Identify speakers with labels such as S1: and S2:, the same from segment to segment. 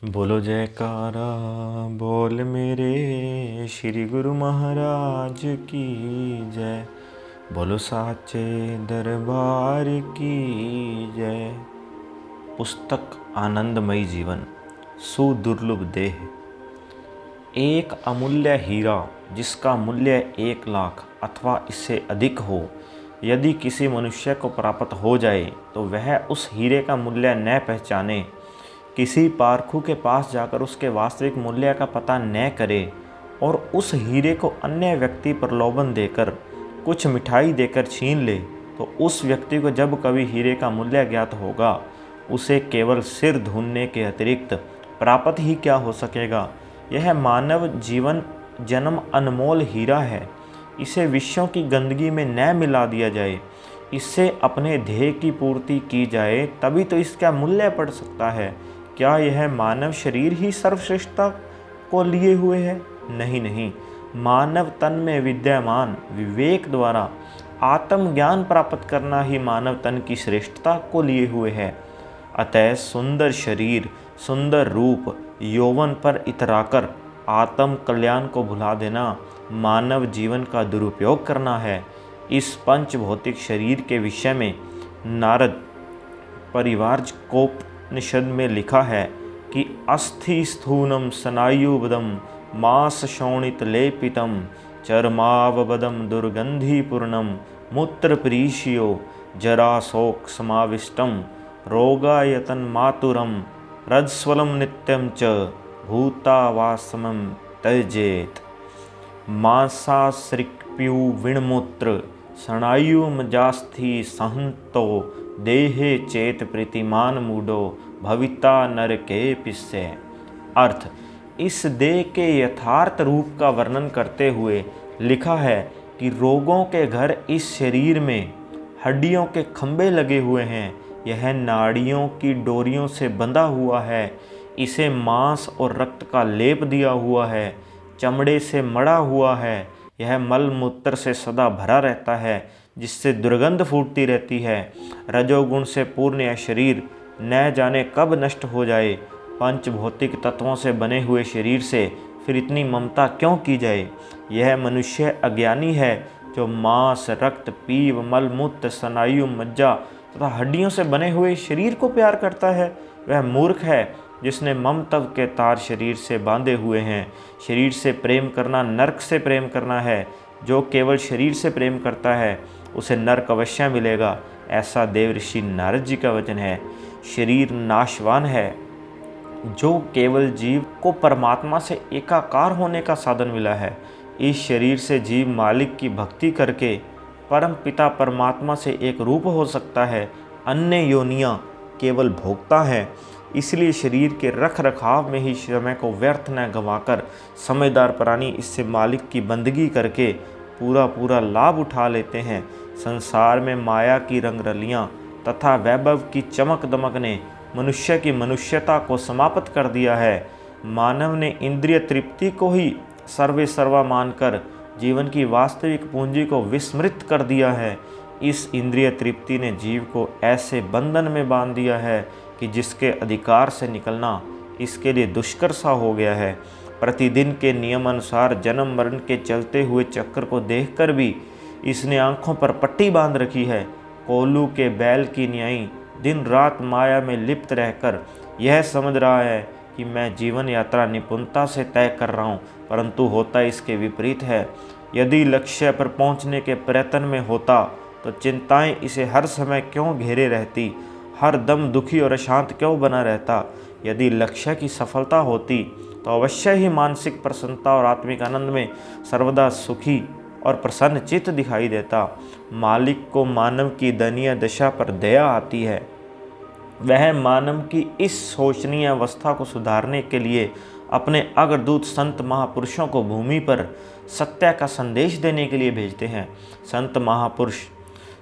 S1: बोलो जयकारा बोल मेरे श्री गुरु महाराज की जय। बोलो साचे दरबार की जय। पुस्तक आनंदमयी जीवन सुदुर्लभ देह। एक अमूल्य हीरा जिसका मूल्य 1 लाख अथवा इससे अधिक हो, यदि किसी मनुष्य को प्राप्त हो जाए तो वह उस हीरे का मूल्य न पहचाने, किसी पारखू के पास जाकर उसके वास्तविक मूल्य का पता न करे और उस हीरे को अन्य व्यक्ति प्रलोभन देकर कुछ मिठाई देकर छीन ले, तो उस व्यक्ति को जब कभी हीरे का मूल्य ज्ञात होगा, उसे केवल सिर धुनने के अतिरिक्त प्राप्त ही क्या हो सकेगा। यह मानव जीवन जन्म अनमोल हीरा है। इसे विषयों की गंदगी में न मिला दिया जाए, इससे अपने ध्येय की पूर्ति की जाए, तभी तो इसका मूल्य पड़ सकता है। क्या यह मानव शरीर ही सर्वश्रेष्ठता को लिए हुए है? नहीं नहीं, मानव तन में विद्यमान विवेक द्वारा आत्मज्ञान प्राप्त करना ही मानव तन की श्रेष्ठता को लिए हुए है। अतः सुंदर शरीर, सुंदर रूप, यौवन पर इतराकर आत्म कल्याण को भुला देना मानव जीवन का दुरुपयोग करना है। इस पंच भौतिक शरीर के विषय में नारद परिवारकोपनिषद में लिखा है कि अस्थि स्थूनम स्नायुबदम मांस शोणित लेपितम चर्मावबदम दुर्गंधिपूर्णम मूत्रप्रीशियो जराशोक समाविष्टम रोगायतन मातुरम रज्स्वलम नित्यम च भूतावासमं त्यजेत। मांसासृक्प्यु विणमूत्र स्नायुमजास्थि सहंतो देहे चेत प्रीतिमान मूडो भविता नरके पिस्य। अर्थ, इस देह के यथार्थ रूप का वर्णन करते हुए लिखा है कि रोगों के घर इस शरीर में हड्डियों के खंभे लगे हुए हैं। यह नाड़ियों की डोरियों से बंधा हुआ है। इसे मांस और रक्त का लेप दिया हुआ है। चमड़े से मड़ा हुआ है। यह मल मूत्र से सदा भरा रहता है, जिससे दुर्गंध फूटती रहती है। रजोगुण से पूर्ण यह शरीर न जाने कब नष्ट हो जाए। पंच भौतिक तत्वों से बने हुए शरीर से फिर इतनी ममता क्यों की जाए। यह मनुष्य अज्ञानी है जो मांस, रक्त, पीव, मल मूत्र, स्नायु, मज्जा तथा हड्डियों से बने हुए शरीर को प्यार करता है। वह मूर्ख है जिसने ममत्व के तार शरीर से बांधे हुए हैं। शरीर से प्रेम करना नरक से प्रेम करना है। जो केवल शरीर से प्रेम करता है उसे नरक अवश्य मिलेगा, ऐसा देव ऋषि नारद जी का वचन है। शरीर नाशवान है। जो केवल जीव को परमात्मा से एकाकार होने का साधन मिला है। इस शरीर से जीव मालिक की भक्ति करके परम पिता परमात्मा से एक रूप हो सकता है। अन्य योनियाँ केवल भोगता है। इसलिए शरीर के रख रखाव में ही समय को व्यर्थ न गंवाकर समझदार प्राणी इससे मालिक की बंदगी करके पूरा लाभ उठा लेते हैं। संसार में माया की रंगरलियाँ तथा वैभव की चमक दमक ने मनुष्य की मनुष्यता को समाप्त कर दिया है। मानव ने इंद्रिय तृप्ति को ही सर्वे सर्वा मानकर जीवन की वास्तविक पूंजी को विस्मृत कर दिया है। इस इंद्रिय तृप्ति ने जीव को ऐसे बंधन में बांध दिया है कि जिसके अधिकार से निकलना इसके लिए दुष्कर सा हो गया है। प्रतिदिन के नियम अनुसार जन्म मरण के चलते हुए चक्र को देखकर भी इसने आंखों पर पट्टी बांध रखी है। कोल्हू के बैल की न्यायी दिन रात माया में लिप्त रहकर यह समझ रहा है कि मैं जीवन यात्रा निपुणता से तय कर रहा हूँ, परंतु होता इसके विपरीत है। यदि लक्ष्य पर पहुँचने के प्रयत्न में होता तो चिंताएं इसे हर समय क्यों घेरे रहती, हर दम दुखी और अशांत क्यों बना रहता। यदि लक्ष्य की सफलता होती तो अवश्य ही मानसिक प्रसन्नता और आत्मिक आनंद में सर्वदा सुखी और प्रसन्न चित्त दिखाई देता। मालिक को मानव की दयनीय दशा पर दया आती है। वह मानव की इस शोचनीय अवस्था को सुधारने के लिए अपने अग्रदूत संत महापुरुषों को भूमि पर सत्य का संदेश देने के लिए भेजते हैं। संत महापुरुष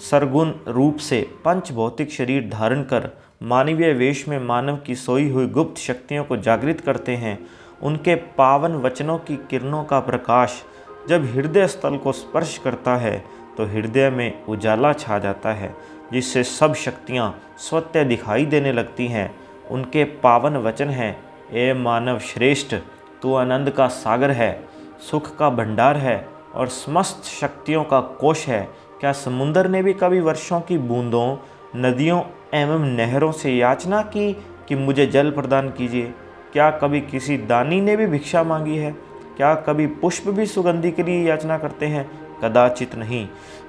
S1: सरगुण रूप से पंच भौतिक शरीर धारण कर मानवीय वेश में मानव की सोई हुई गुप्त शक्तियों को जागृत करते हैं। उनके पावन वचनों की किरणों का प्रकाश जब हृदय स्थल को स्पर्श करता है तो हृदय में उजाला छा जाता है, जिससे सब शक्तियाँ स्वतः दिखाई देने लगती हैं। उनके पावन वचन हैं ए मानव श्रेष्ठ, तू आनंद का सागर है, सुख का भंडार है और समस्त शक्तियों का कोश है। क्या समुद्र ने भी कभी वर्षों की बूंदों, नदियों एवं नहरों से याचना की कि मुझे जल प्रदान कीजिए? क्या कभी किसी दानी ने भी भिक्षा मांगी है? क्या कभी पुष्प भी सुगंधि के लिए याचना करते हैं? कदाचित नहीं।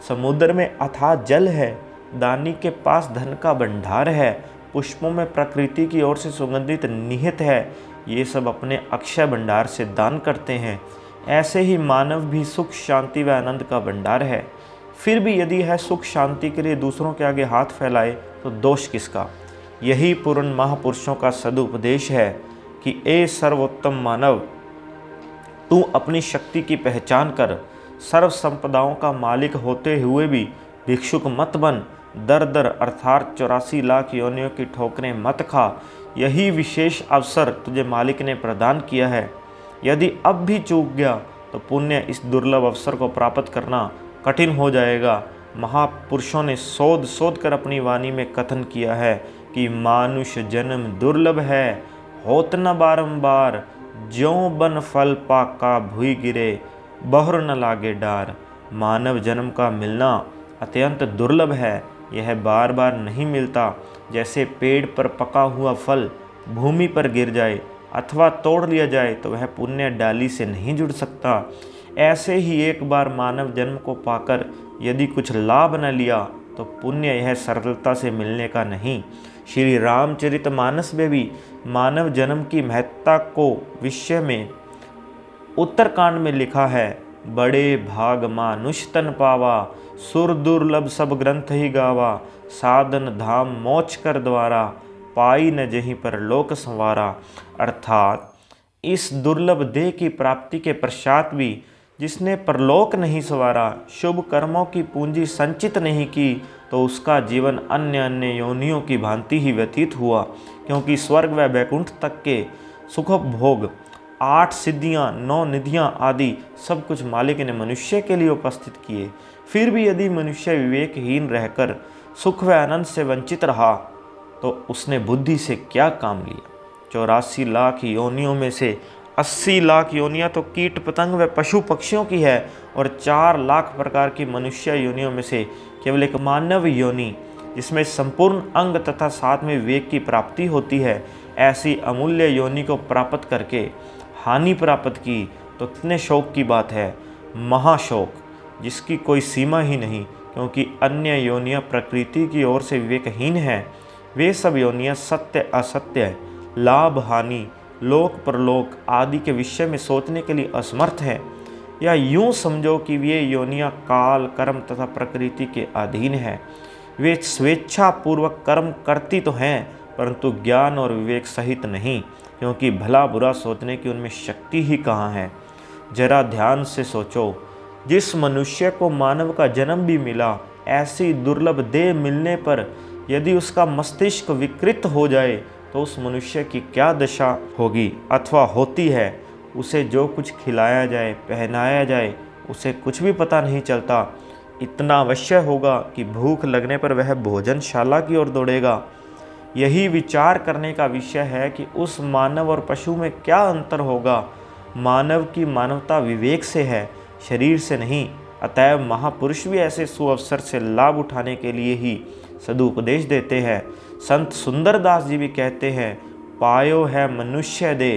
S1: समुद्र में अथाह जल है, दानी के पास धन का भंडार है, पुष्पों में प्रकृति की ओर से सुगंधित निहित है। ये सब अपने अक्षय भंडार से दान करते हैं। ऐसे ही मानव भी सुख, शांति व आनंद का भंडार है। फिर भी यदि यह सुख शांति के लिए दूसरों के आगे हाथ फैलाए तो दोष किसका? यही पूर्ण महापुरुषों का सदुपदेश है कि ए सर्वोत्तम मानव, तू अपनी शक्ति की पहचान कर, सर्व संपदाओं का मालिक होते हुए भी भिक्षुक मत बन। दर दर अर्थात 84 लाख योनियों की ठोकरें मत खा। यही विशेष अवसर तुझे मालिक ने प्रदान किया है। यदि अब भी चूक गया तो पुण्य इस दुर्लभ अवसर को प्राप्त करना कठिन हो जाएगा। महापुरुषों ने सोध सोध कर अपनी वाणी में कथन किया है कि मानुष जन्म दुर्लभ है, होत न बारंबार, ज्यों बन फल पाका भुई गिरे, बहुर न लागे डार। मानव जन्म का मिलना अत्यंत दुर्लभ है, यह बार बार नहीं मिलता। जैसे पेड़ पर पका हुआ फल भूमि पर गिर जाए अथवा तोड़ लिया जाए तो वह पुण्य डाली से नहीं जुड़ सकता, ऐसे ही एक बार मानव जन्म को पाकर यदि कुछ लाभ न लिया तो पुण्य यह सरलता से मिलने का नहीं। श्री रामचरितमानस में भी मानव जन्म की महत्ता को विषय में उत्तरकांड में लिखा है, बड़े भाग मानुष तन पावा, सुर दुर्लभ सब ग्रंथ ही गावा, साधन धाम मोच कर द्वारा, पाई न जहीं पर लोक संवारा। अर्थात इस दुर्लभ देह की प्राप्ति के पश्चात भी जिसने परलोक नहीं संवारा, शुभ कर्मों की पूंजी संचित नहीं की, तो उसका जीवन अन्य अन्य योनियों की भांति ही व्यतीत हुआ। क्योंकि स्वर्ग व वैकुंठ तक के सुखभोग, 8 सिद्धियां, 9 निधियां आदि सब कुछ मालिक ने मनुष्य के लिए उपस्थित किए। फिर भी यदि मनुष्य विवेकहीन रहकर सुख व आनंद से वंचित रहा तो उसने बुद्धि से क्या काम लिया? 84 लाख योनियों में से 80 लाख योनियां तो कीट पतंग व पशु पक्षियों की है और 4 लाख प्रकार की मनुष्य योनियों में से केवल एक मानव योनि, जिसमें संपूर्ण अंग तथा साथ में विवेक की प्राप्ति होती है, ऐसी अमूल्य योनि को प्राप्त करके हानि प्राप्त की तो कितने शोक की बात है। महाशोक, जिसकी कोई सीमा ही नहीं, क्योंकि अन्य योनियां प्रकृति की ओर से विवेकहीन हैं। वे सब योनियां सत्य असत्य, लाभ हानि, लोक परलोक आदि के विषय में सोचने के लिए असमर्थ है। या यूं समझो कि वे योनियां काल, कर्म तथा प्रकृति के अधीन हैं। वे स्वेच्छा पूर्वक कर्म करती तो हैं, परंतु ज्ञान और विवेक सहित नहीं, क्योंकि भला बुरा सोचने की उनमें शक्ति ही कहाँ है। जरा ध्यान से सोचो, जिस मनुष्य को मानव का जन्म भी मिला, ऐसी दुर्लभ देह मिलने पर यदि उसका मस्तिष्क विकृत हो जाए तो उस मनुष्य की क्या दशा होगी अथवा होती है। उसे जो कुछ खिलाया जाए, पहनाया जाए, उसे कुछ भी पता नहीं चलता। इतना अवश्य होगा कि भूख लगने पर वह भोजनशाला की ओर दौड़ेगा। यही विचार करने का विषय है कि उस मानव और पशु में क्या अंतर होगा। मानव की मानवता विवेक से है, शरीर से नहीं। अतएव महापुरुष भी ऐसे सुअवसर से लाभ उठाने के लिए ही सदुपदेश देते हैं। संत सुंदरदास जी भी कहते हैं, पायो है मनुष्य दे,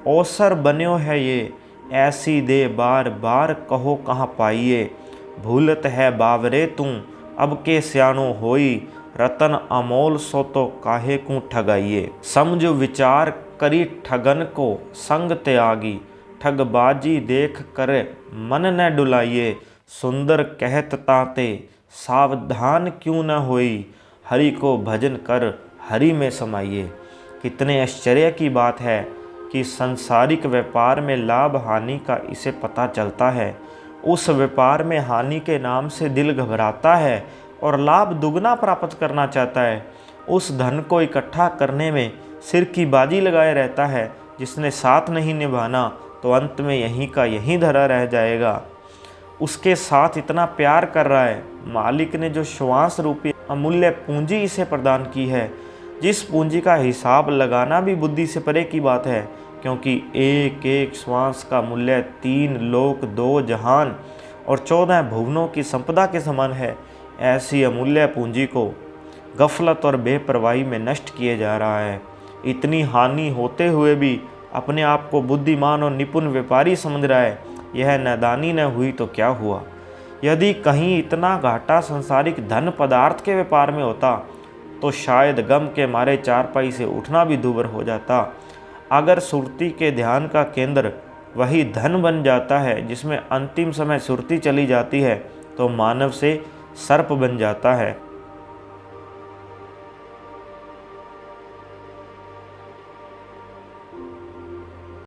S1: अवसर बन्यो है ये, ऐसी दे बार बार कहो कहाँ पाइए। भूलत है बावरे तू, अब के स्यानो होई, रतन अमोल सो तो काहे को ठगाइए। समझ विचार करी ठगन को संग त्यागी, ठगबाजी देख करे मन न डुलाइए। सुंदर कहत ताते सावधान क्यों न होई, हरि को भजन कर हरि में समाइए। कितने आश्चर्य की बात है कि संसारिक व्यापार में लाभ हानि का इसे पता चलता है। उस व्यापार में हानि के नाम से दिल घबराता है और लाभ दुगना प्राप्त करना चाहता है। उस धन को इकट्ठा करने में सिर की बाजी लगाए रहता है। जिसने साथ नहीं निभाना तो अंत में यहीं का यहीं धरा रह जाएगा। उसके साथ इतना प्यार कर रहा है, मालिक ने जो श्वास रूपी अमूल्य पूंजी इसे प्रदान की है, जिस पूंजी का हिसाब लगाना भी बुद्धि से परे की बात है, क्योंकि एक एक श्वास का मूल्य 3 लोक 2 जहान और 14 भुवनों की संपदा के समान है। ऐसी अमूल्य पूंजी को गफलत और बेपरवाही में नष्ट किए जा रहा है। इतनी हानि होते हुए भी अपने आप को बुद्धिमान और निपुण व्यापारी समझ रहा है। यह नादानी न हुई तो क्या हुआ? यदि कहीं इतना घाटा संसारिक धन पदार्थ के व्यापार में होता तो शायद गम के मारे चारपाई से उठना भी दूभर हो जाता। अगर सुरती के ध्यान का केंद्र वही धन बन जाता है जिसमें अंतिम समय सुरती चली जाती है, तो मानव से सर्प बन जाता है।